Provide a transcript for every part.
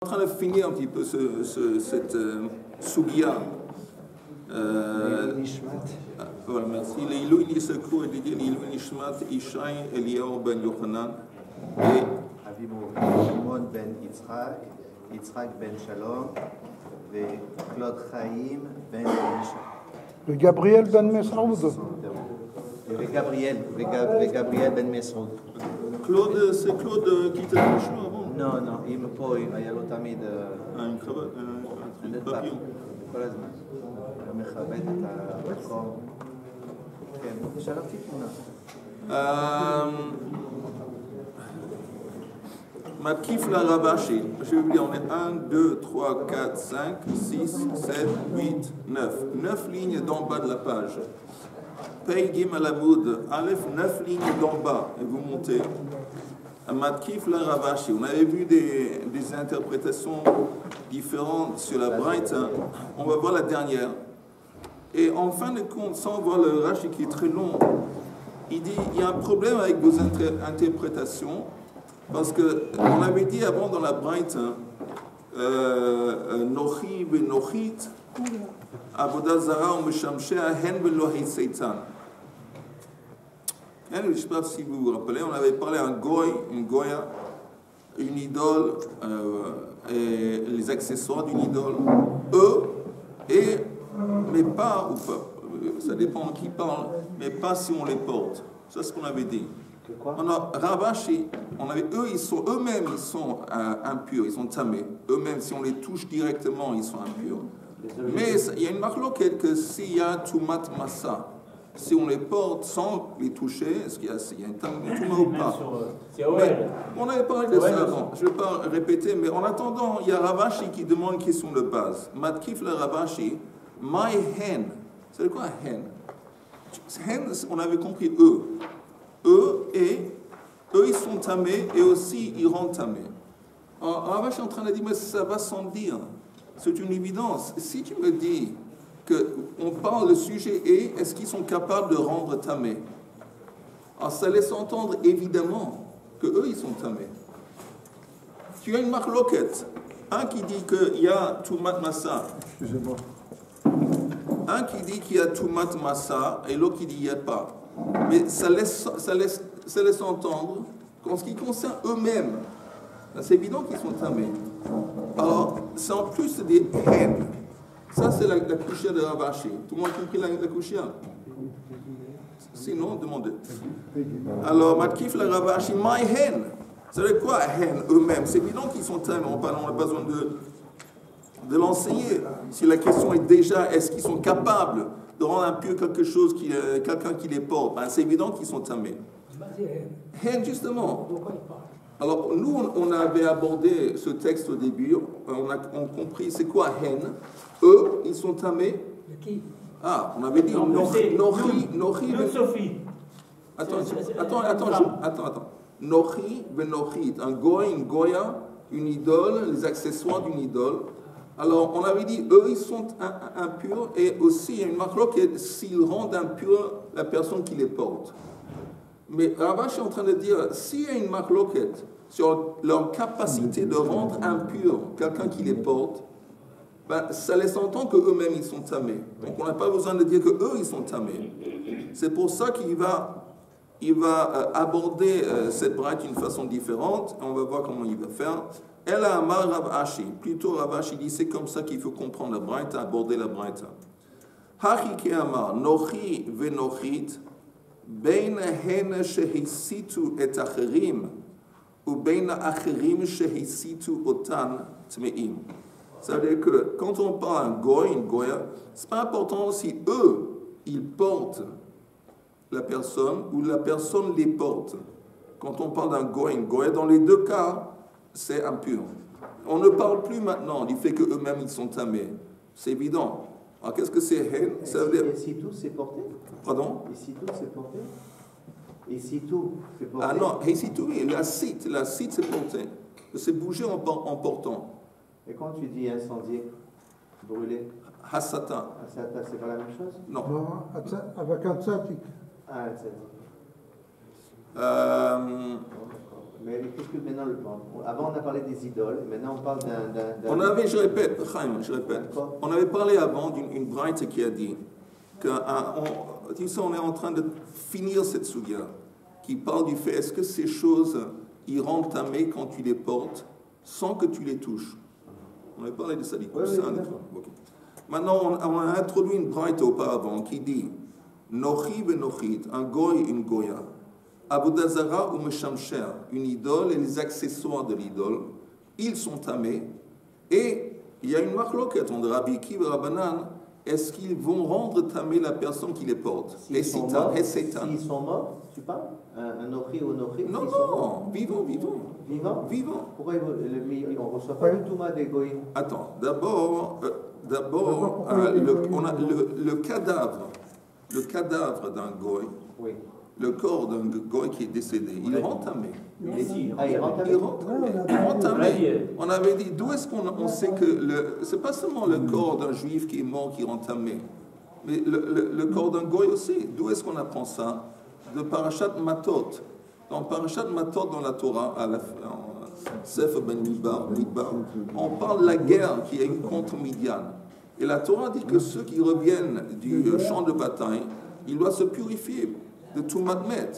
En train de finir un petit peu cette Sugia. Voilà, merci. L'Ilou Nisakou et l'Ilou Nishmat Ishaï Eliyahu ben Yochanan et Shimon ben Yitzhak, Yitzhak ben Shalom et Claude Chaim ben Elisha. Le Gabriel ben Mesroud. Et Gabriel ben Mesroud. Claude, c'est Claude qui t'a touché avant? Non, il me pose, il y a l'autamide. Une cravate, un papillon. כל הזמן. הוא מכבד את המקום. כן, שלחתי תמונה. Matkif la Ravashi. Je vais vous dire, on est 1, 2, 3, 4, 5, 6, 7, 8, 9. 9 lignes d'en bas de la page. Pei Gim Alamoud, Aleph, 9 lignes d'en bas. Et vous montez. Matkif la Ravashi. On avait vu des interprétations différentes sur la Braïta. On va voir la dernière. Et en fin de compte, sans voir le Rashi qui est très long, il dit il y a un problème avec vos interprétations. Parce qu'on avait dit avant dans la Braïta, Nochi v'nochit, Avodah Zara ou Meshamshea hen v'lohi seitan. Je ne sais pas si vous vous rappelez, on avait parlé d'un goy, une goya, une idole, et les accessoires d'une idole, mais pas, ça dépend de qui parle, mais pas si on les porte. C'est ce qu'on avait dit. On a Ravashi, eux-mêmes ils sont impurs, ils sont tamés. Eux-mêmes, si on les touche directement, ils sont impurs. Mais il y a une marloquette que s'il y a tumat massa, si on les porte sans les toucher, est-ce qu'il y a une touma ou pas? On avait parlé de ça avant, je ne vais pas répéter, mais en attendant, il y a Ravashi qui demande une question de base. Matkif le Ravashi, my hen, c'est quoi hen? Hen, on avait compris eux. Eux, ils sont tamés et aussi ils rendent tamés. Alors Ravashi est en train de dire, mais ça va sans dire. C'est une évidence. Si tu me dis qu'on parle, le sujet est-ce qu'ils sont capables de rendre tamés? Alors ça laisse entendre évidemment que eux ils sont tamés. Tu as une marloquette. Un qui dit qu'il y a Tumat Massa. Excusez-moi. Un qui dit qu'il y a Tumat Massa et l'autre qui dit qu'il n'y a pas. Mais ça laisse entendre qu'en ce qui concerne eux-mêmes, c'est évident qu'ils sont tamés. Alors, c'est en plus des haines. Ça, c'est la couchia de Ravashi. Tout le monde a compris la couchia? Sinon, demandez. Alors, Matkif la Ravashi, my hen. Ça veut dire quoi, hen, eux-mêmes? C'est évident qu'ils sont tamés. On n'a pas besoin de l'enseigner. Si la question est déjà, est-ce qu'ils sont capables de rendre impur quelqu'un qui les porte, ben, c'est évident qu'ils sont tamés. Hen, justement. Alors, nous, on avait abordé ce texte au début, on a compris c'est quoi hen. Eux, ils sont tamés. Qui? Ah, on avait dit Nochi. Sophie. Attends. Nochi v'nochit, un goy, une goya, une idole, les accessoires d'une idole. Alors, on avait dit, eux, ils sont impurs, et aussi, il y a une marque s'ils rendent impurs la personne qui les porte. Mais Ravash est en train de dire, s'il y a une marloquette sur leur capacité de rendre impur quelqu'un qui les porte, ben, ça laisse entendre qu'eux-mêmes, ils sont tamés. Donc, on n'a pas besoin de dire qu'eux, ils sont tamés. C'est pour ça qu'il va aborder cette braïta d'une façon différente. On va voir comment il va faire. Elle a Amar Ravashi. Plutôt, Ravashi dit, c'est comme ça qu'il faut comprendre la braïta, aborder la braïta. Hachi ke Amar, Nochi v'nochit, בין הן שהסיתו את האחרים ובין האחרים שהסיתו אותן טמאים. Ça veut dire que quand on parle d'un goy, une goya, c'est pas important si eux, ils portent la personne ou la personne les porte. Quand on parle d'un goy, une goya, dans les deux cas, c'est impur. On ne parle plus maintenant du fait qu'eux-mêmes ils sont tamés. C'est évident. Alors qu'est-ce que c'est hen? Ça veut dire... Et si tout c'est porté? Pardon? Et si tout c'est porté? Et si tout c'est porté? Ah non, et si tout, oui, la cite c'est porté. C'est bouger en portant. Et quand tu dis incendier, brûler, Hasata. Hasata, c'est pas la même chose? Non. Non, avec un tzadik. Ah, tzadik. Mais qu'est-ce que maintenant avant on a parlé des idoles, maintenant on parle d'un... On avait, je répète, on avait parlé avant d'une braïta qui a dit qu'on est en train de finir cette souga, qui parle du fait, est-ce que ces choses, ils rendent tamé quand tu les portes, sans que tu les touches. On avait parlé de ça, du coup. Okay. Maintenant, on a introduit une braïta auparavant qui dit, Nochi venochit, un goy, une goya. Abodazara ou Meshamcher, une idole et les accessoires de l'idole, ils sont tamés. Et il y a une marloquette entre Rabbi Akiva et Rabbanan, est-ce qu'ils vont rendre tamé la personne qui les porte? S'ils sont morts, tu parles? Un nochi ou nochi? Non, vivant. Pourquoi on ne reçoit pas le touma des goïms? Attends, d'abord, on a le cadavre d'un goy. Oui. Le corps d'un goy qui est décédé, il rentre tamé. Il rentre tamé. On avait dit, d'où est-ce qu'on sait que c'est pas seulement le corps d'un juif qui est mort qui rentre tamé, mais le corps d'un goy aussi. D'où est-ce qu'on apprend ça? De Parashat Matot. Dans Parashat Matot dans la Torah, à la Sefer Ben Midbar, on parle de la guerre qui est une contre Midian. Et la Torah dit que ceux qui reviennent du champ de bataille, ils doivent se purifier de tout matmet.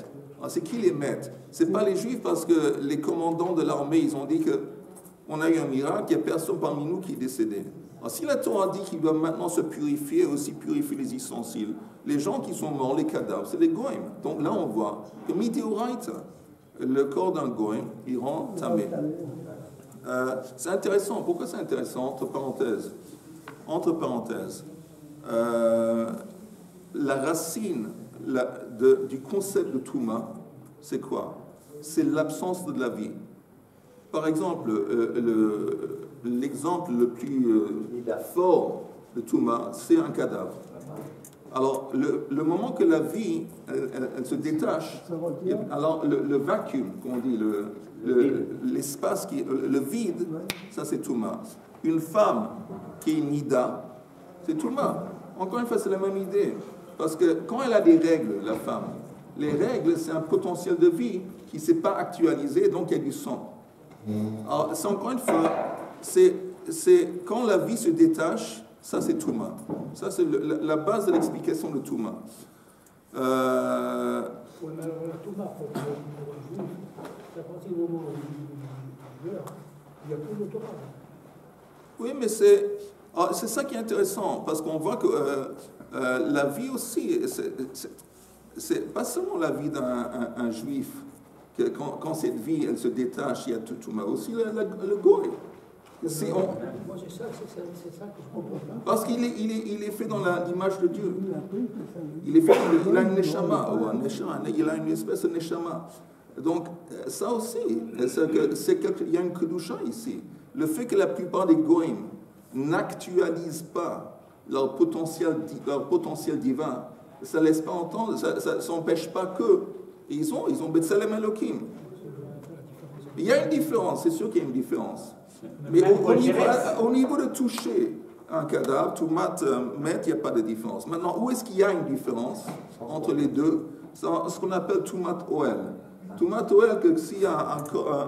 C'est qui les met? Ce n'est pas les Juifs, parce que les commandants de l'armée, ils ont dit qu'on a eu un miracle, il n'y a personne parmi nous qui est décédé. Alors, si la Torah dit qu'ils doivent maintenant se purifier, aussi purifier les ustensiles, les gens qui sont morts, les cadavres, c'est les goïms. Donc là, on voit que Midioraita, le corps d'un goïm, il rend tamé. C'est intéressant. Pourquoi c'est intéressant? Entre parenthèses, la racine du concept de Touma, c'est quoi? C'est l'absence de la vie. Par exemple, l'exemple le plus fort de Touma, c'est un cadavre. Alors, le moment que la vie, elle se détache, alors le vacuum, qu'on dit, l'espace, le vide, ça c'est Touma. Une femme qui est Nida, c'est Touma. Encore une fois, c'est la même idée. Parce que quand elle a des règles, la femme, les règles, c'est un potentiel de vie qui ne s'est pas actualisé, donc il y a du sang. Alors, c'est encore une fois, c'est quand la vie se détache, ça c'est Touma. Ça c'est la base de l'explication de Touma. Oui, mais alors la Touma, pour un juif, c'est à partir du moment où il meurt, il n'y a plus de Torah. Oui, mais c'est ça qui est intéressant, parce qu'on voit que la vie aussi, c'est pas seulement la vie d'un juif, que quand cette vie, elle se détache, il y a tout, mais aussi le goy. Moi, c'est ça que je comprends pas. Parce qu'il est fait dans l'image de Dieu. Il a une neshama, il a une espèce de neshama. Donc, ça aussi, il y a une kedusha ici. Le fait que la plupart des goïms n'actualisent pas leur potentiel divin, ça ne laisse pas entendre, ça n'empêche pas que ils ont Betsalem Elohim. Il y a une différence, c'est sûr qu'il y a une différence. Mais au niveau de toucher un cadavre, tout met, il n'y a pas de différence. Maintenant, où est-ce qu'il y a une différence entre les deux? C'est ce qu'on appelle Tumat Oel. Tumat Oel, que s'il y a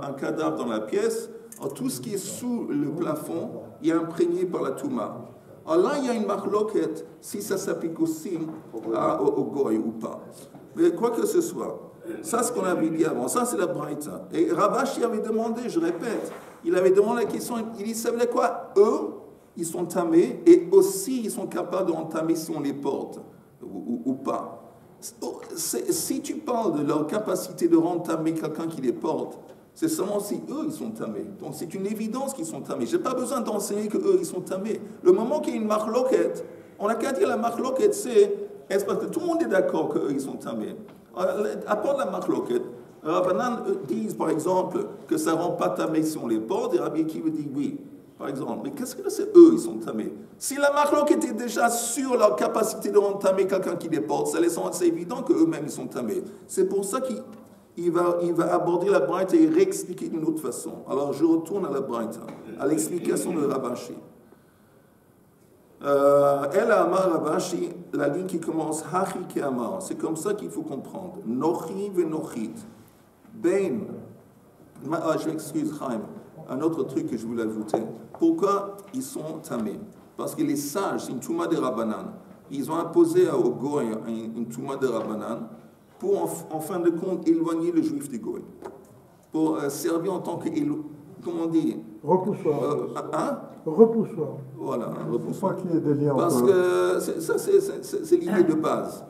un cadavre dans la pièce, tout ce qui est sous le plafond, il est imprégné par la Touma. Alors là, il y a une marloquette, si ça s'applique aussi au goy ou pas. Mais quoi que ce soit, ça, ce qu'on avait dit avant, ça, c'est la braïta. Et Ravashi avait demandé, je répète, il avait demandé la question, il dit, ça veut dire quoi? Eux, ils sont tamés, et aussi, ils sont capables de entamer si on les porte, ou pas. Si tu parles de leur capacité de rentamer quelqu'un qui les porte, c'est seulement si eux, ils sont tamés. Donc, c'est une évidence qu'ils sont tamés. Je n'ai pas besoin d'enseigner qu'eux, ils sont tamés. Le moment qu'il y a une marloquette, on n'a qu'à dire la marloquette, est-ce que tout le monde est d'accord qu'eux, ils sont tamés? À part la marloquette, Rabbanan disent, par exemple, que ça ne rend pas tamé si on les porte, et Rabbi Akiva dit oui, par exemple. Mais qu'est-ce que c'est eux, ils sont tamés? Si la marloquette était déjà sur leur capacité de rendre tamé quelqu'un qui les porte, c'est évident qu'eux-mêmes, ils sont tamés. C'est pour ça qu'il va aborder la braïta et réexpliquer d'une autre façon. Alors je retourne à la braïta, à l'explication de Ravashi. Elle a amar Ravashi, la ligne qui commence Hachi ke amar. C'est comme ça qu'il faut comprendre. Nochi ve nochit. Ben Je m'excuse, Chaim. Un autre truc que je voulais ajouter. Pourquoi ils sont tamés? Parce que les sages, c'est une touma de Rabbanan. Ils ont imposé au Goy une touma de Rabbanan pour, en fin de compte, éloigner le juif du Goy. Pour servir en tant que, comment on dit? Repoussoir. Hein? Repoussoir. Voilà, un Faut repoussoir. pas qu'il y ait des liens Parce entre eux. que c'est l'idée de base.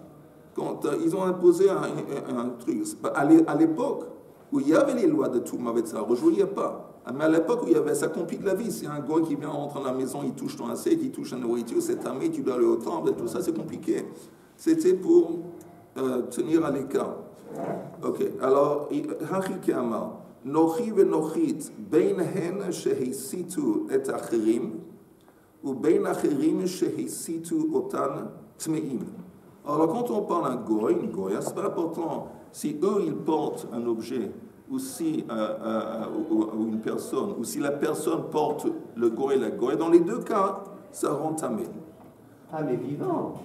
Quand ils ont imposé un truc, à l'époque où il y avait les lois de Touma Vetzar, aujourd'hui il n'y a pas. Mais à l'époque où il y avait, ça complique la vie. C'est un gars qui vient rentrer dans la maison, il touche ton assiette, il touche la nourriture, c'est armé, tu dois aller au temple, et tout ça, c'est compliqué. C'était pour tenir à l'écart. Ok, alors, Hachike Amar, Nochi venochit, bein hen shehisitu et acherim, ou bein acherim shehisitu otan tmeim. Alors, quand on parle d'un goy, une goya, c'est pas important si eux, ils portent un objet, ou si ou une personne, ou si la personne porte le goy et la goya. Dans les deux cas, ça rend tamé. Ah, mais vivant.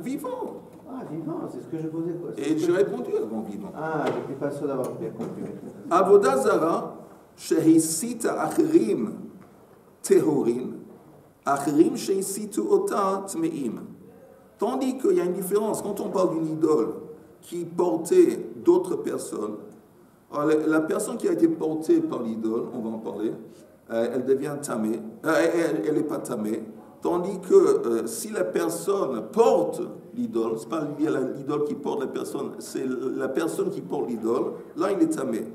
Vivant. Ah, vivant, c'est ce que je posais. Et j'ai répondu avant vivant. Ah, je n'étais pas sûr d'avoir bien compris. Avodah Zara, shehisita acherim tehorin, acherim shehisitu ota tmeim. Tandis qu'il y a une différence, quand on parle d'une idole qui portait d'autres personnes, alors la personne qui a été portée par l'idole, on va en parler, elle devient tamée, elle n'est pas tamée, tandis que si la personne porte l'idole, ce n'est pas l'idole qui porte la personne, c'est la personne qui porte l'idole, là il est tamé.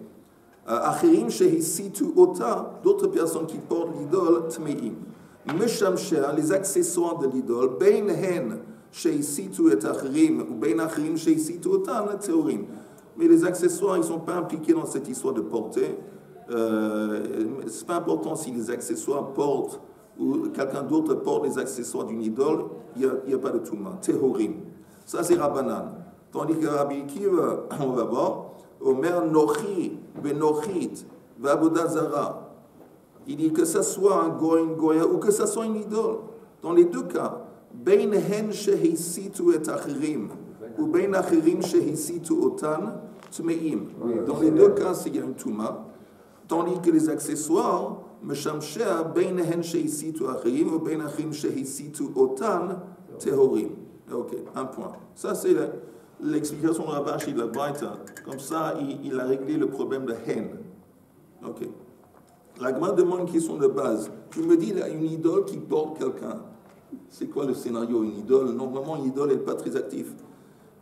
Achirim shehisitu ota, d'autres personnes qui portent l'idole, tmeim. Meshamsheh, les accessoires de l'idole, bein hen, shehisitu et achirim, ou bein achirim shehisitu otan, théorim. Mais les accessoires, ils ne sont pas impliqués dans cette histoire de porter. Ce n'est pas important si les accessoires portent ou quelqu'un d'autre porte les accessoires d'une idole, il n'y a pas de touma. Tehorim. Ça, c'est Rabbanan. Tandis que Rabbi Akiva, on va voir, Omer Nochi, Benochit, V'Avodah Zara. Il dit que ce soit un goy, une goya, ou que ce soit une idole. Dans les deux cas, Bein hen shehisitu et achirim, ou bein achirim shehisitu otan, tmeim. Dans les deux cas, il y a une touma. Tandis que les accessoires, meshamshea, bein hen shehisitu achirim, ou bein achirim shehisitu otan, tehorim. Ok, un point. Ça, c'est l'explication de Ravashi de la Braïta. Comme ça, il a réglé le problème de hen. Ok. La Gemara demande une question de base. Tu me dis, il y a une idole qui porte quelqu'un. C'est quoi le scénario? Une idole? Normalement, une idole n'est pas très active.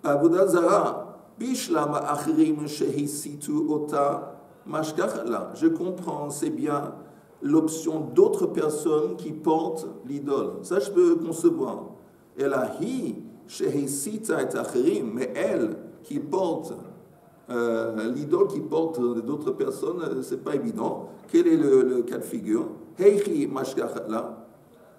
Avodah Zara, Bishlam Achirim Shehisitu Ota Mashkachala. Je comprends, c'est bien l'option d'autres personnes qui portent l'idole. Ça, je peux concevoir. Et la Hi Shehisita et Achirim, mais elle qui porte l'idole qui porte d'autres personnes, c'est pas évident. Quel est le cas de figure? Heichi Mashkachala.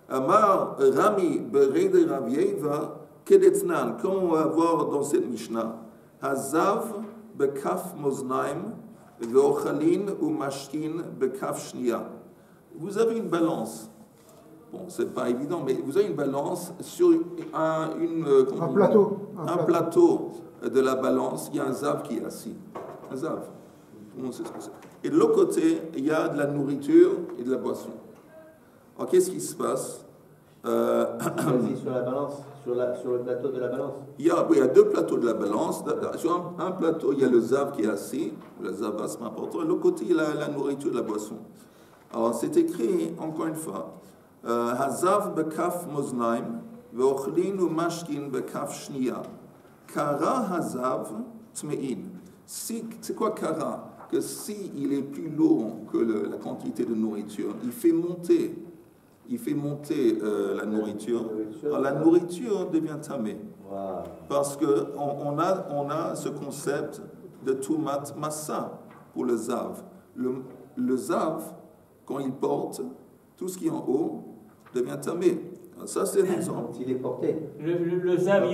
Amar Rami Berede Ravieva Kedetnan, comme on va voir dans cette Mishnah, Hazav Bekaf Moznaim Veochalin ou Mashkin Bekaf Shnia. Vous avez une balance. Bon, c'est pas évident, mais vous avez une balance sur un plateau. Un plateau de la balance. Il y a un zav qui est assis. Un zav. Tout le monde sait ce que c'est. Et de l'autre côté, il y a de la nourriture et de la boisson. Alors, qu'est-ce qui se passe? Vas-y, sur la balance, sur le plateau de la balance. Il y a deux plateaux de la balance. Sur un plateau, il y a le zav qui est assis. Le zav, c'est important. Et de l'autre côté, il y a la nourriture et la boisson. Alors, c'est écrit, encore une fois, Hazav bekaf moznaim, ve'ochlin ou mashkin bekaf shnia. Kara hazav tmein. C'est quoi kara? Que si il est plus lourd que la quantité de nourriture, il fait monter la nourriture. Alors, la nourriture devient tamé. Wow. Parce qu'on a ce concept de tumat massa pour le zav. Le zav, quand il porte, tout ce qui est en haut devient tamé. Ça, c'est un exemple. Il est porté. Le zav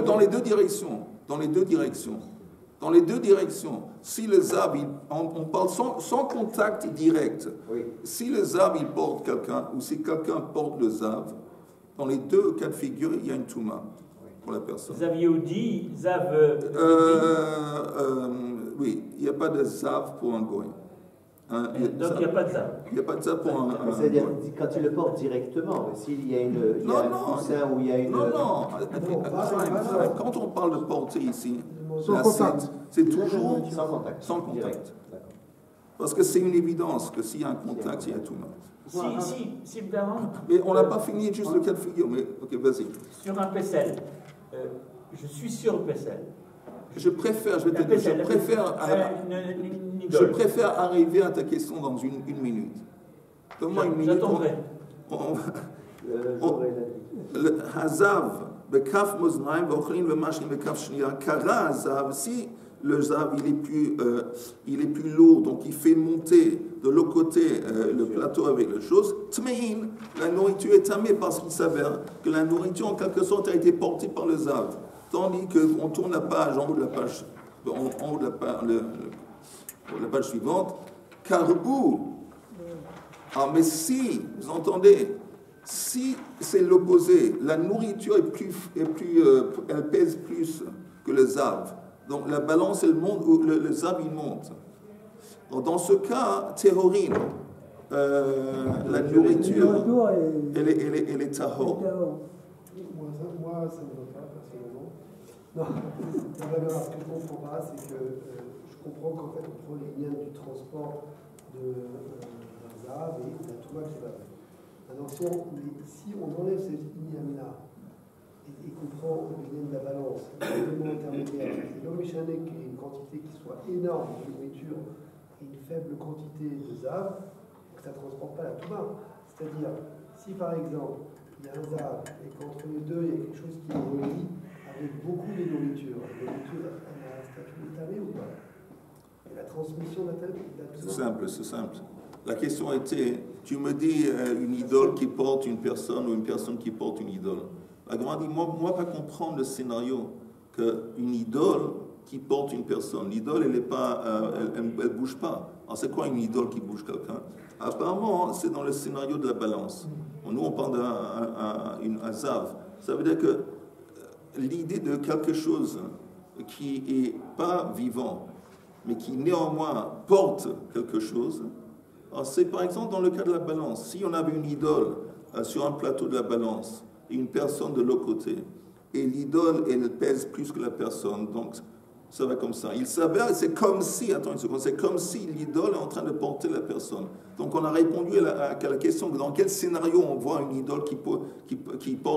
Dans les deux directions. Dans les deux directions. Si le zav, on parle sans contact direct. Oui. Si le zav, il porte quelqu'un, ou si quelqu'un porte le zav, dans les deux cas de figure, il y a une touma pour la personne. Zav Yehudi, zav... Oui, il n'y a pas de zav pour un goy. Donc il n'y a pas de ça. Il n'y a pas de ça pour un... C'est-à-dire, quand tu le portes directement, s'il y a, il y a un coussin ou il y a une... Non. Quand on parle de porter ici, Sans contact. c'est toujours Sans contact. sans contact. Direct. D'accord. Parce que c'est une évidence que s'il y a un contact, il y a tout le monde. Si me demande, Mais on n'a pas fini juste le cas de figure, mais ok, vas-y. sur un PCL, je suis sur le PCL. Je préfère arriver à ta question dans une minute. Donne-moi une minute. J'attendrai. Le hazav, bekaf moznaim, v'ochlin v'mashkin bekaf shniya, kara hazav, si le zav il est plus lourd, donc il fait monter de l'autre côté le plateau avec les choses, tmein, la nourriture est tamée parce qu'il s'avère que la nourriture en quelque sorte a été portée par le zav. Tandis qu'on tourne la page, en haut de la page, la page suivante, karbou. Ah, mais si, vous entendez, si c'est l'opposé, la nourriture elle pèse plus que le zav. Donc la balance, elle monte, le zav, il monte. Donc, dans ce cas, terrorine, la nourriture, elle est tahor. Moi, ça ne me va pas, personnellement. Non, ce que je ne comprends pas, c'est que je comprends qu'en fait, on prend les liens du transport d'un zav et de la touma qui va avec. Maintenant, si on enlève ces liens-là et qu'on prend les liens de la balance, l'élément intermédiaire, c'est l'homme échané qui ait une quantité qui soit énorme de nourriture et une faible quantité de zav, que ça ne transporte pas la touma. C'est-à-dire, si par exemple, il y a un zav et qu'entre les deux, il y a quelque chose qui est relie avec beaucoup de nourriture. La nourriture, elle a un statut de tamé ou pas? Et la transmission de la tamé? C'est simple. La question était, tu me dis une idole qui porte une personne ou une personne qui porte une idole. La grande dit, moi pas comprendre le scénario qu'une idole qui porte une personne. L'idole, elle bouge pas. Alors c'est quoi une idole qui bouge quelqu'un? Apparemment, c'est dans le scénario de la balance. Nous, on parle d'un zav. Ça veut dire que l'idée de quelque chose qui n'est pas vivant, mais qui néanmoins porte quelque chose, c'est par exemple dans le cas de la balance. Si on avait une idole sur un plateau de la balance et une personne de l'autre côté, et l'idole, elle pèse plus que la personne, donc ça va comme ça. Il s'avère, c'est comme si, attends une seconde, c'est comme si l'idole est en train de porter la personne. Donc on a répondu à la question, dans quel scénario on voit une idole qui porte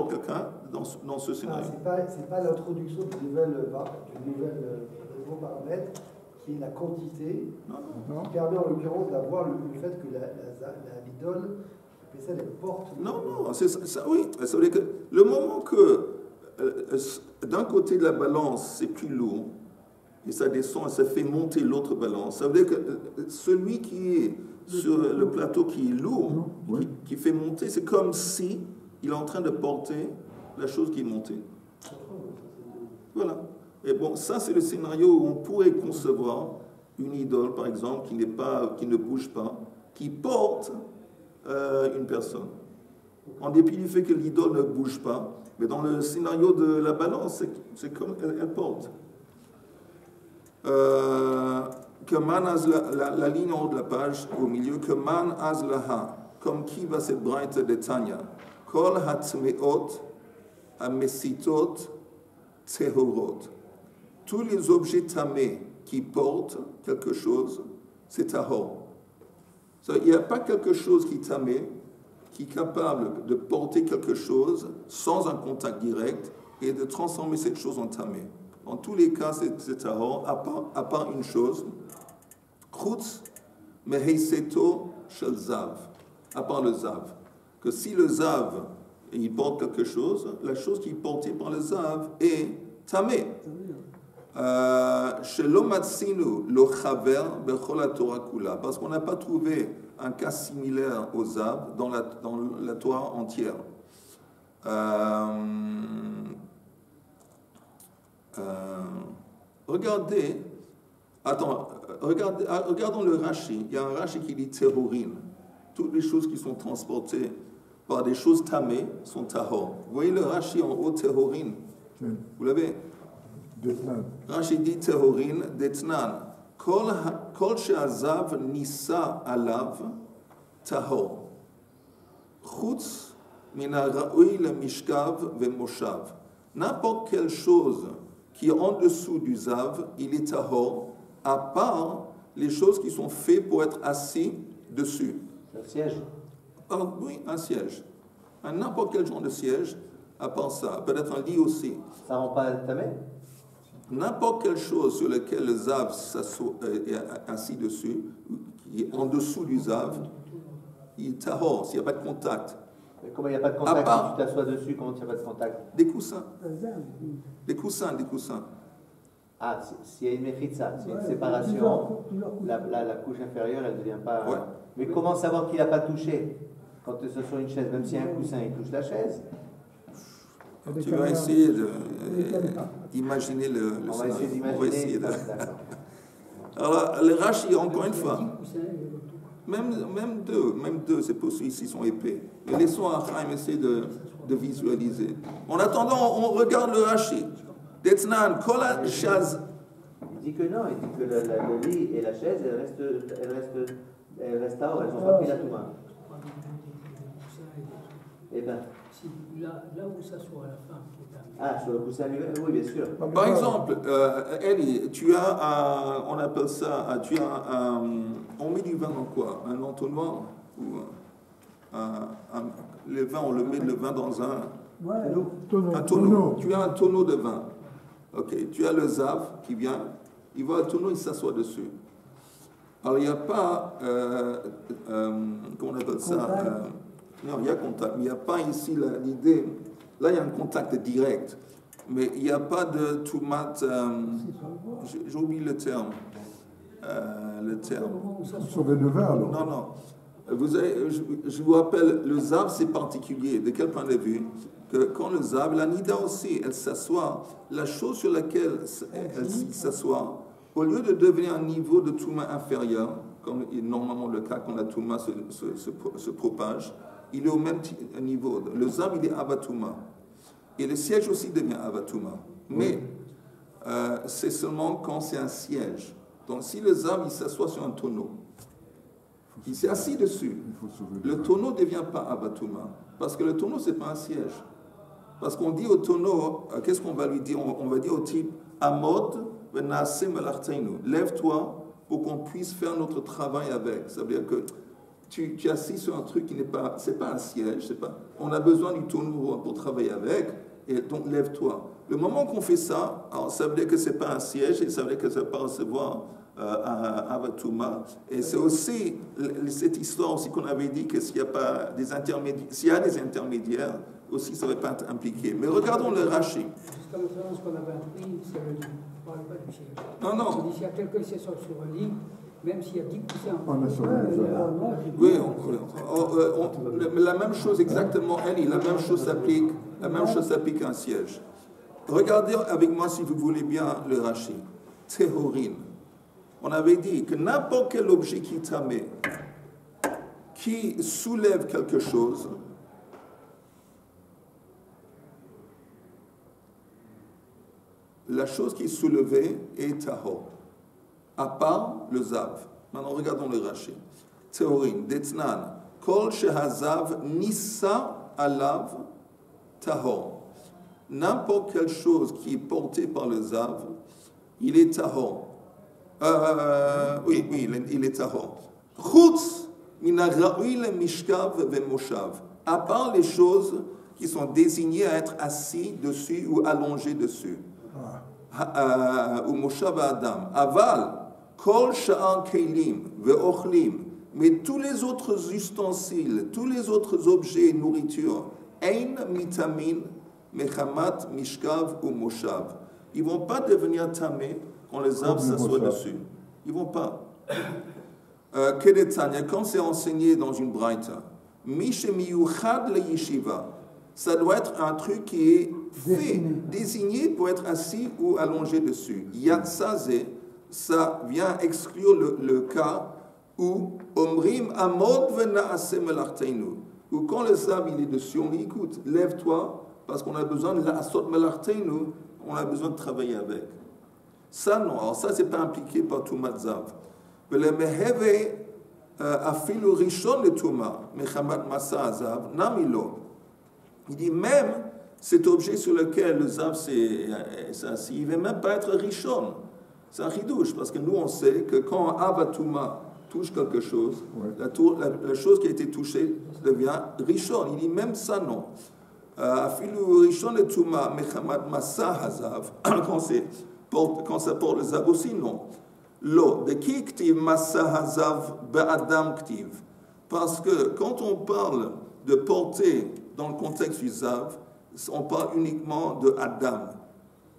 quelqu'un dans ce scénario. C'est pas l'introduction du nouveau paramètre qui est la quantité, qui permet en l'occurrence d'avoir le fait que l'idole, elle porte... Non, c'est ça, oui. Ça veut dire que le moment que d'un côté de la balance, c'est plus lourd, et ça descend et ça fait monter l'autre balance, ça veut dire que celui qui est sur le plateau qui est lourd, qui fait monter, c'est comme si il est en train de porter la chose qui est montée. Voilà. Et bon, ça c'est le scénario où on pourrait concevoir une idole, par exemple, qui ne bouge pas, qui porte une personne. En dépit du fait que l'idole ne bouge pas, mais dans le scénario de la balance, c'est comme elle porte. Que man az la ligne en haut de la page, au milieu, que man az laha, comme qui va cette braïta de Tanya, kol hatmeot, amesitot, tehorot. Tous les objets tamés qui portent quelque chose, c'est tahor. Il n'y a pas quelque chose qui est tamé, qui est capable de porter quelque chose sans un contact direct et de transformer cette chose en tamé. Dans tous les cas, c'est tahor, à part une chose, chutz meheiseto shel zav, à part le zav. Que si le zav, il porte quelque chose, la chose qui est portée par le zav est tamé. Parce qu'on n'a pas trouvé un cas similaire au zav dans la Torah entière. Regardons le Rashi. Il y a un Rashi qui dit terrorine. Toutes les choses qui sont transportées par des choses tamées sont tahor. Vous voyez le Rashi en haut, terrorine? Vous l'avez? Rashi dit terrorine, detnan. Kol Kol she'azav nisa alav tahor. Chutz min ha'ra'ui lemishkav ve'moshav. N'importe quelle chose qui est en dessous du zav, il est tahor, à part les choses qui sont faites pour être assis dessus. Un siège. Alors, oui, un siège. N'importe quel genre de siège, à part ça. Peut-être un lit aussi. Ça rend pas tamé? N'importe quelle chose sur laquelle le zav est assis dessus, qui est en dessous du zav, il est tahor, s'il n'y a pas de contact. Mais comment il n'y a pas de contact si tu t'assois dessus? Comment il n'y a pas de contact? Des coussins. Des coussins, des coussins. Ah, s'il y a une méchitza, s'il y a une séparation, la couche inférieure, elle ne devient pas... Ouais. Mais comment savoir qu'il n'a pas touché? Quand tu es sur une chaise, même s'il y a un coussin, il touche la chaise. Tu vas essayer d'imaginer le On va essayer d'imaginer. On va essayer de... D'accord. Alors, le Rashi, encore une fois, même deux, c'est possible s'ils sont épais. Mais laissons Achaim essayer de visualiser. En attendant, on regarde le Rashi. D'Etznan, Kola Shaz. Il dit que non, il dit que le lit et la chaise, elles restent là, elles n'ont pas pris la touma. Eh bien. Là où ça soit à la fin. Ah, sur le coussin lui-même, oui, bien sûr. Par exemple, Eli, tu as on appelle ça, on met du vin dans quoi? Un entonnoir ou le vin, on le met le vin dans un tonneau. Tu as un tonneau de vin. Ok, tu as le zav qui vient, il va au tonneau, il s'assoit dessus. Alors il n'y a pas, comment on appelle ça? Non, il y a contact, mais il n'y a pas ici l'idée. Là, il y a un contact direct, mais il n'y a pas de toumat. J'ai oublié le terme. Sauver le vin, alors. Non, non. Je vous rappelle, le zav, c'est particulier. De quel point de vue? Que quand le zav, la nida aussi, elle s'assoit, la chose sur laquelle elle s'assoit, au lieu de devenir un niveau de touma inférieur, comme est normalement le cas quand la touma se propage, il est au même niveau. Le zav, il est avatuma. Et le siège aussi devient avatuma. Mais c'est seulement quand c'est un siège. Donc si le zav, il s'assoit sur un tonneau, il s'est assis dessus, le tonneau ne devient pas avatuma. Parce que le tonneau, ce n'est pas un siège. Parce qu'on dit au tonneau, qu'est-ce qu'on va lui dire? On va dire au type, Amod, lève-toi pour qu'on puisse faire notre travail avec. Ça veut dire que tu es assis sur un truc qui n'est pas, c'est pas un siège, c'est pas, on a besoin du tonneau pour travailler avec, et donc lève-toi. Le moment qu'on fait ça, alors ça veut dire que c'est pas un siège, et ça veut dire que ça ne va pas recevoir un avatuma. Et c'est aussi cette histoire aussi qu'on avait dit que s'il y a pas des intermédiaires, s'il y a des intermédiaires, aussi ça ne va pas être impliqué. Mais regardons le Rashi. Jusqu'à maintenant, ce qu'on avait appris, c'est le lit. On ne parle pas du siège. Non, non. On dit s'il y a quelqu'un qui s'assoit sur un lit, même s'il y a 10 coussins. On est sur Oui, la même chose exactement, la même chose s'applique à un siège. Regardez avec moi, si vous voulez bien, le Rashi. Théorine. On avait dit que n'importe quel objet qui tamé, qui soulève quelque chose, la chose qui est soulevée est tahor, à part le zav. Maintenant, regardons le Rashi. Théorine, d'Etznan, kol shehazav nissa alav tahor. N'importe quelle chose qui est portée par le zav, il est tahor. Oui, il est tahor. Chutz min ha'ra'ui lemishkav ve'moshav. À part les choses qui sont désignées à être assis dessus ou allongées dessus. Ou moshav adam. Aval. Kol sha'ar kelim ve'ochlim, mais tous les autres ustensiles, tous les autres objets et nourriture, ein mitamin mechamat mishkav ou moshav, ils vont pas devenir tamés quand les arbres s'assoient dessus. Ils vont pas. Kedetanya, comme c'est enseigné dans une braïta, mishemiyuchad le yeshiva, ça doit être un truc qui est fait, désigné pour être assis ou allongé dessus. Yatsaze, ça vient exclure le cas où Omrim Amod venaase melarteinu, où quand le sable il est dessus, on dit écoute, lève-toi, parce qu'on a besoin de l'asot melarteinu, on a besoin de travailler avec. Ça non, alors ça c'est pas impliqué par tout Matzav. ולמהווה אפילו ראשון לטומאה, מחמת מסע הזהב, נמי לו. Il dit même cet objet sur lequel le zav s'est assis, il ne va même pas être rishon. C'est un chidouche, parce que nous on sait que quand Avatuma touche quelque chose, la chose qui a été touchée devient rishon. Il dit même ça non. Afilu rishon le tuma mechamat masa hazav, quand ça porte le zav aussi non. Lo, de qui ktiv masa hazav be'adam ktiv. Parce que quand on parle de porter dans le contexte du zav, on parle uniquement de Adam.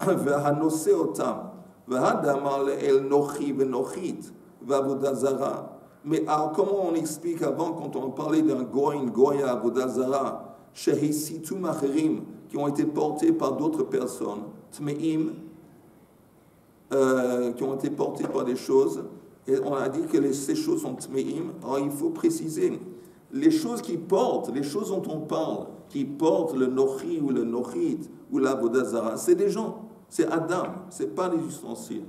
Ve'hanose otam. Ve'adam el nochi ve'nochit. Ve'avodazara. Mais alors, comment on explique avant, quand on parlait d'un goïn, goya, avodazara, shehisitu macherim, qui ont été portés par d'autres personnes, tmeim, qui ont été portés par des choses, et on a dit que ces choses sont tmeim. Alors, il faut préciser, les choses qui portent, les choses dont on parle, qui portent le nochi ou le nochit ou la vodazara, c'est des gens, c'est Adam, c'est pas des ustensiles.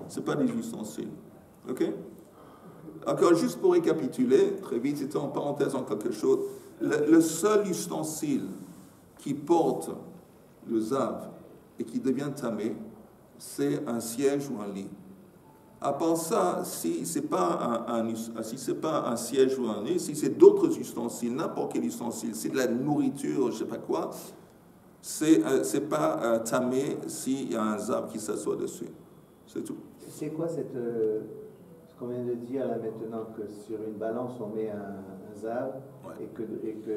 C'est pas des ustensiles. Ok? Encore juste pour récapituler, très vite, c'était en parenthèse en quelque chose, le seul ustensile qui porte le zav et qui devient tamé, c'est un siège ou un lit. À part ça, si ce n'est pas un siège ou un lit, si c'est d'autres ustensiles, n'importe quel ustensile, c'est de la nourriture, je ne sais pas quoi, c'est pas tamé s'il y a un zav qui s'assoit dessus. C'est tout. C'est quoi ce qu'on vient de dire là maintenant, que sur une balance on met un zav, et que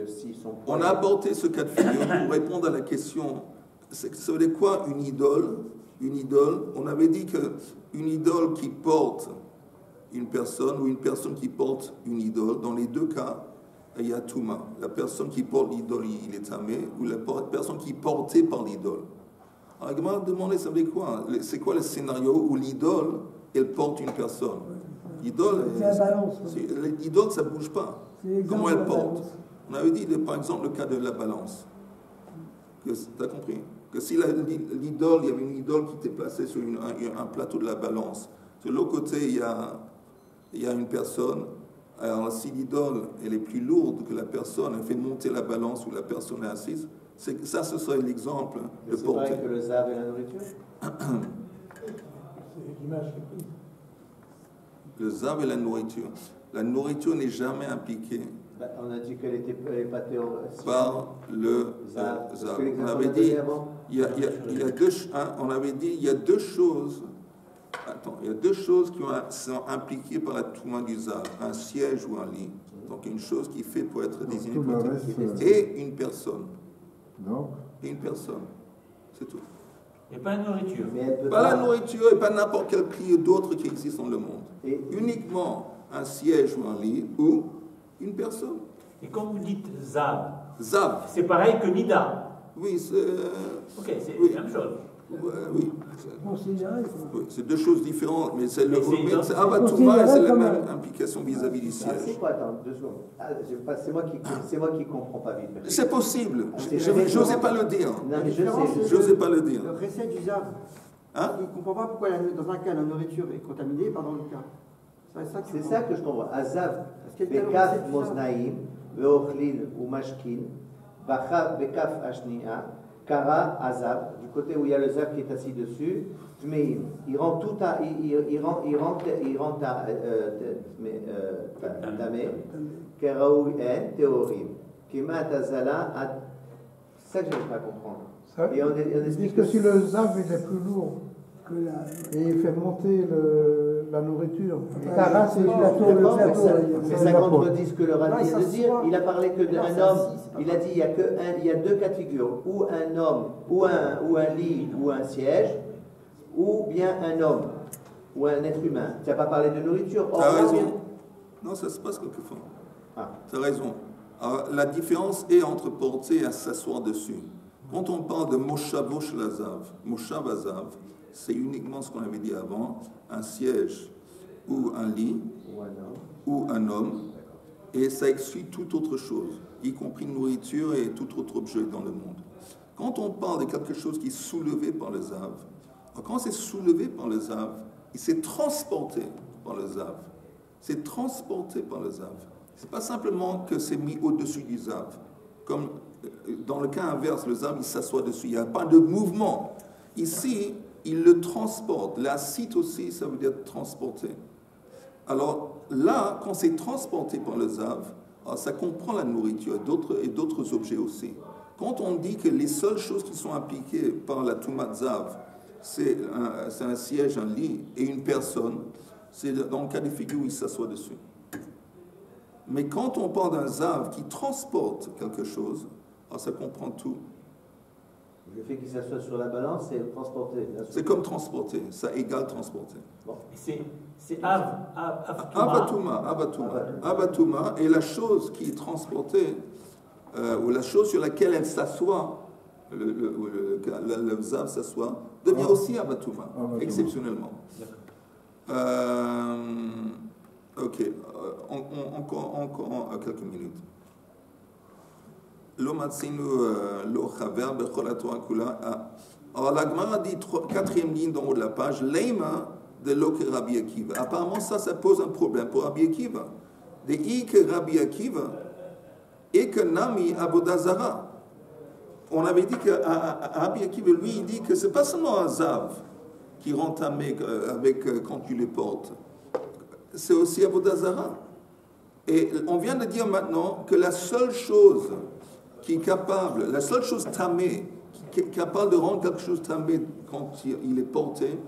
s'ils sont... On a apporté ce cas de figure pour répondre à la question, ça veut dire quoi une idole? Une idole, on avait dit qu'une idole qui porte une personne ou une personne qui porte une idole, dans les deux cas, il y a Touma. La personne qui porte l'idole, il est tamé, ou la personne qui est portée par l'idole. Alors, il m'a demandé, ça veut dire quoi? C'est quoi le scénario où l'idole, elle porte une personne? L'idole, l'idole, ça ne bouge pas. Comment elle porte? On avait dit, par exemple, le cas de la balance. Tu as compris? Que si l'idole, il y avait une idole qui était placée sur un plateau de la balance, de l'autre côté, il y a une personne. Alors, si l'idole, elle est plus lourde que la personne, elle fait monter la balance où la personne est assise, ça, ce serait l'exemple de porter. C'est vrai que le zav et la nourriture? C'est l'image qui est prise. Le zav et la nourriture n'est jamais impliquée. On a dit qu'elle n'est pas théorique. Par le zav. On avait dit, il y a deux choses. Attends, il y a deux choses qui sont impliquées par la touma du zav, un siège ou un lit. Donc une chose qui fait pour être désignée et une personne. Non. Et une personne. C'est tout. Et pas la nourriture. Pas la nourriture et pas n'importe quel prix d'autre qui existe dans le monde. Et uniquement un siège ou un lit ou une personne. Et quand vous dites zav, zav, c'est pareil que nida. Oui, c'est. Ok, c'est la même chose. Oui. C'est deux choses différentes, mais c'est le c'est la même implication vis-à-vis du siège. C'est quoi, attends, 2 secondes. C'est moi qui comprends pas vite. C'est possible. Je n'osais pas le dire. Non, mais je sais. Je n'osais pas le dire. Le recette du zav. Hein? Il ne comprend pas pourquoi, dans un cas, la nourriture est contaminée, pas dans le cas. C'est ça que je comprends. Azav, bekaf moznaim, veochlin ou mashkin, bekaf ashnia, kara azav, du côté où il y a le zav qui est assis dessus, tmeim. Il rend tout à, il rend tamé, keraou en théorim, kemat azala, c'est ça que je n'arrive pas à comprendre. Et on explique que si le zav il est plus lourd et il fait monter la nourriture, mais ça contredit ce que le Rav vient de dire. Il a parlé que d'un homme, il a dit il y a deux cas de figure, ou un homme, ou un lit, ou un siège, ou bien un homme, ou un être humain. Tu n'as pas parlé de nourriture. Tu as raison. Non, ça se passe quelquefois. Tu as raison. Alors, la différence est entre porter et s'asseoir dessus. Quand on parle de Moshavosh Lazav, Moshav Azav, c'est uniquement ce qu'on avait dit avant, un siège ou un lit ou un homme, et ça exclut toute autre chose, y compris nourriture et tout autre objet dans le monde. Quand on parle de quelque chose qui est soulevé par le zav, quand c'est soulevé par le zav, il s'est transporté par le zav. c'est transporté par le Zav. Ce n'est pas simplement que c'est mis au-dessus du Zav. Comme dans le cas inverse, le Zav, il s'assoit dessus. Il n'y a pas de mouvement. Ici, il le transporte. La cite aussi, ça veut dire transporter. Alors là, quand c'est transporté par le Zav, ça comprend la nourriture et d'autres objets aussi. Quand on dit que les seules choses qui sont appliquées par la Toumat Zav, c'est un siège, un lit et une personne, c'est dans le cas de figure où il s'assoit dessus. Mais quand on parle d'un Zav qui transporte quelque chose, ça comprend tout. Le fait qu'il s'assoie sur la balance, c'est transporter. C'est comme transporter, ça égale transporter. Bon. C'est Avatuma. Avatuma est la chose qui est transportée, ou la chose sur laquelle elle s'assoit, le Zav s'assoit, devient aussi Avatuma, exceptionnellement. Ok, encore quelques minutes. Alors la Gemara dit, quatrième ligne d'en haut de la page, Leima de l'Oke Rabbi Akiva. Apparemment, ça pose un problème pour Rabbi Akiva. De Ik Rabbi Akiva et que Nami Abodazara. On avait dit que Rabbi Akiva, lui, il dit que c'est pas seulement un Zav qui rend tamé quand tu les portes. C'est aussi Abodazara. Et on vient de dire maintenant que la seule chose qui est capable, la seule chose tamée, qui est capable de rendre quelque chose tamé quand il est porté,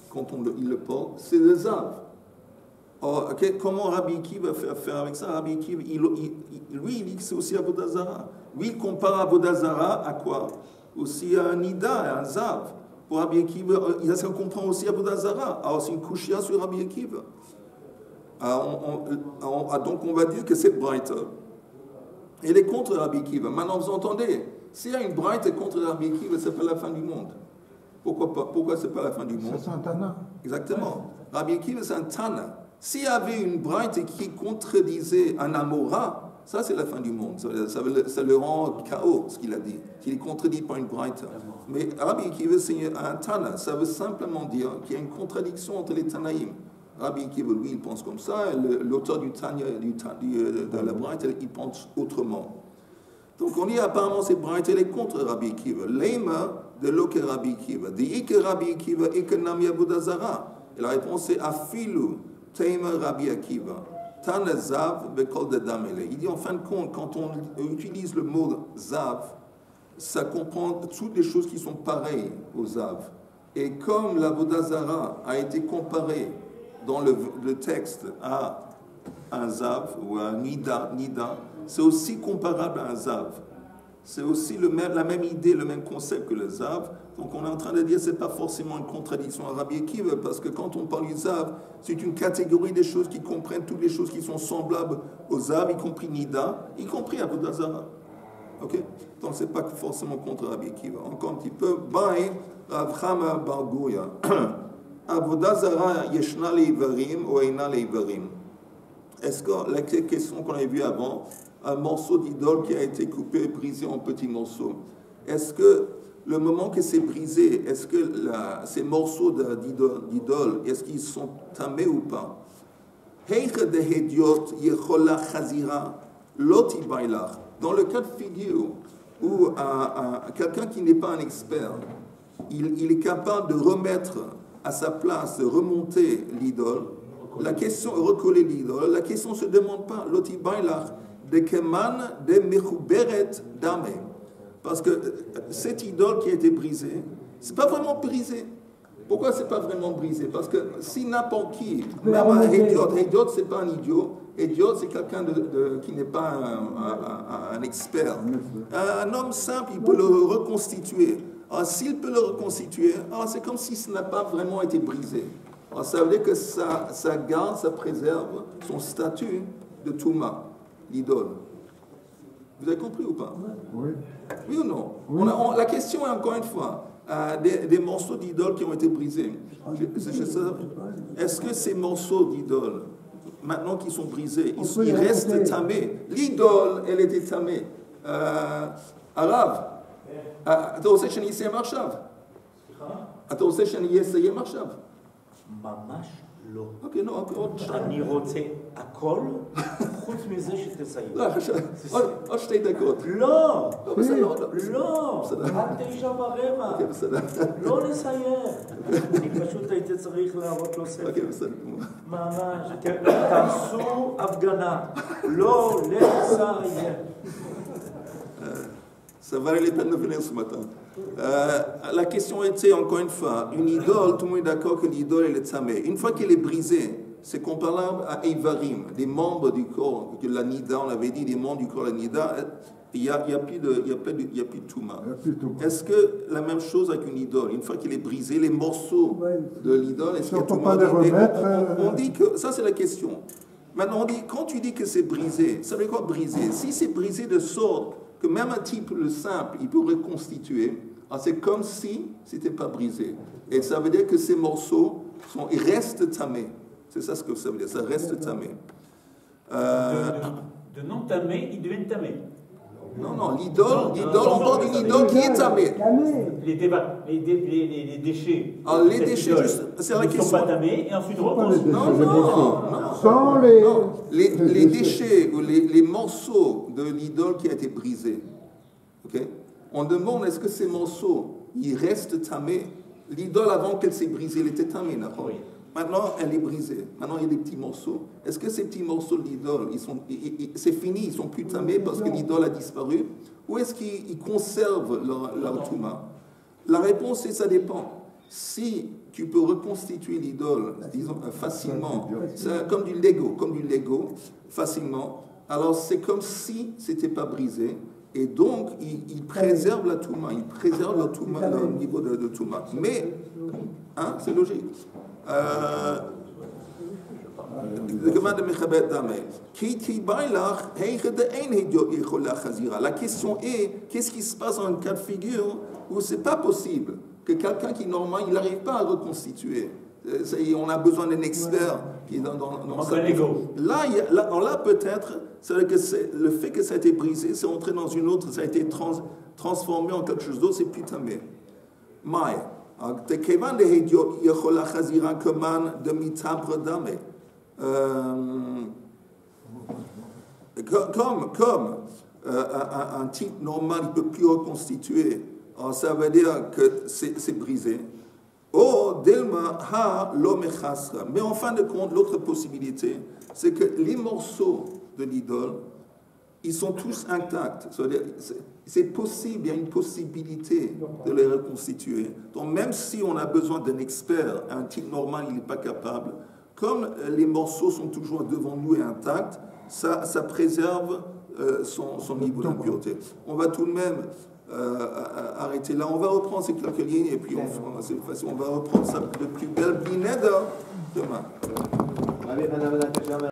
quand il le porte, c'est le Zav. Or, comment Rabbi Akiva va faire avec ça? Rabbi Akiva, lui, il dit que c'est aussi Abodazara. Lui, il compare Abodazara à quoi? Aussi à un Nida, à un Zav. Pour Rabbi Akiva, ça comprend aussi Abodazara. Alors, c'est une kushia sur Rabbi Akiva. Donc, on va dire que cette braïta, elle est contre Rabbi Akiva. Maintenant, vous entendez, s'il y a une braïta contre Rabbi Akiva, c'est pas la fin du monde. Pourquoi pas? Pourquoi c'est pas la fin du monde? C'est un Tana. Exactement. Rabbi Akiva, c'est un Tana. S'il y avait une braïta qui contredisait un Amora, ça c'est la fin du monde. Ça le rend chaos, ce qu'il a dit. Qu'il est contredit par une braïta. Mais Rabbi Akiva, c'est un Tana. Ça veut simplement dire qu'il y a une contradiction entre les Tanaïm. Rabbi Akiva, lui, il pense comme ça. L'auteur du Tanya, de la braïta, il pense autrement. Donc on dit apparemment cette braïta, elle est contre Rabbi Akiva. Leima de l'Oke Rabbi Akiva. De Ike Rabbi Akiva, Ike Nami Abodazara. Et la réponse est Afilu. Taima Rabbi Akiva, Tana Zav, Bekol de Damele. Il dit en fin de compte, quand on utilise le mot Zav, ça comprend toutes les choses qui sont pareilles au Zav. Et comme l'Avodazara a été comparé dans le texte à un Zav ou à un Nida, c'est aussi comparable à un Zav. C'est aussi la même idée, le même concept que le Zav. Donc on est en train de dire que ce n'est pas forcément une contradiction à Rabbi Akiva, parce que quand on parle du Zav, c'est une catégorie des choses qui comprennent toutes les choses qui sont semblables au Zav, y compris Nida, y compris Abodazara. Ok? Donc ce n'est pas forcément contre Rabbi Akiva. Encore un petit peu. Baï, Rav Chama bar Goya. Abodazara yeshna leivarim ou eina leivarim. Est-ce que la question qu'on avait vue avant, un morceau d'idole qui a été coupé et brisé en petits morceaux, est-ce que le moment que c'est brisé, est-ce que ces morceaux d'idole, est-ce qu'ils sont tamés ou pas? Dans le cas de figure où quelqu'un qui n'est pas un expert, il est capable de remettre à sa place, de remonter l'idole, la question, recoller l'idole, la question ne se demande pas, l'oti bailach, de keman de mechuberet dame. Parce que cette idole qui a été brisée, c'est pas vraiment brisé. Pourquoi c'est pas vraiment brisé? Parce que si n'importe qui, même un idiot, c'est pas un idiot. Idiot, c'est quelqu'un qui n'est pas un expert. Un homme simple, il peut le reconstituer. Alors, s'il peut le reconstituer, alors c'est comme si ça n'a pas vraiment été brisé. Alors, ça veut dire que ça garde, ça préserve son statut de Touma, l'idole. Vous avez compris ou pas? Oui. Oui ou non? Oui. La question est encore une fois, des morceaux d'idole qui ont été brisés. Est-ce que ces morceaux d'idole, maintenant qu'ils sont brisés, ils restent tamés? L'idole, elle était tamée. Arav, אתה רוצה שאני אסיים עכשיו? אתה רוצה שאני אסיים עכשיו? ממש לא. אוקיי, נו, עוד שתיים. אני רוצה הכל, חוץ מזה שתסיים. לא, עוד 2 דקות. לא! לא, בסדר, לא. לא! בסדר. עד 9:15. אוקיי, בסדר. לא לסיים. אני פשוט הייתי צריך להראות לו ספר. אוקיי, בסדר. ממש. תעשו הפגנה. לא לסיים. Ça valait les peines de venir ce matin. La question était, encore une fois, une idole, tout le monde est d'accord que l'idole, elle est tamé. Une fois qu'elle est brisée, c'est comparable à Eivarim, des membres du corps, que la Nida, on avait dit, des membres du corps, la Nida, il n'y a plus de Touma. Est-ce que la même chose avec une idole, une fois qu'elle est brisée, les morceaux de l'idole, est-ce qu'il y a Touma? On dit que, ça c'est la question. Maintenant, on dit, quand tu dis que c'est brisé, ça veut dire quoi brisé? Si c'est brisé de sorte que même un type le simple, il peut reconstituer, c'est comme si c'était pas brisé. Et ça veut dire que ces morceaux ils restent tamés. C'est ça ce que ça veut dire, ça reste tamé. De non tamé, ils deviennent tamés. Non, l'idole, on parle d'une idole qui est tamée. Les déchets. Alors, les déchets, c'est la question. Ils ne sont pas tamés et ensuite reposent. Non. Les déchets ou les morceaux de l'idole qui a été brisé. Okay? On demande est-ce que ces morceaux, ils restent tamés. L'idole, avant qu'elle s'est brisée, elle était tamée. Oui. Maintenant, elle est brisée. Maintenant, il y a des petits morceaux. Est-ce que ces petits morceaux de l'idole, c'est fini, ils ne sont plus tamés parce que l'idole a disparu? Ou est-ce qu'ils conservent leur touma? La réponse est ça dépend. Si tu peux reconstituer l'idole, disons, facilement, comme du Lego, facilement, alors c'est comme si ce n'était pas brisé. Et donc, ils préservent la touma, ils préservent leur niveau de touma. Mais, c'est logique. La question est, qu'est-ce qui se passe dans un cas de figure où c'est pas possible que quelqu'un qui normalement il n'arrive pas à reconstituer? On a besoin d'un expert qui est dans sa vie. Là peut-être, c'est que le fait que ça a été brisé, c'est entré dans une autre, ça a été transformé en quelque chose d'autre, c'est plus tamé. Mais comme un type normal ne peut plus reconstituer, alors ça veut dire que c'est brisé. Mais en fin de compte, l'autre possibilité, c'est que les morceaux de l'idole, ils sont tous intacts. C'est possible, il y a une possibilité de les reconstituer. Donc même si on a besoin d'un expert, un type normal, il n'est pas capable, comme les morceaux sont toujours devant nous et intacts, ça préserve son niveau d'impureté. On va tout de même arrêter là. On va reprendre ces quelques lignes et puis on va reprendre ça de plus belle binède demain.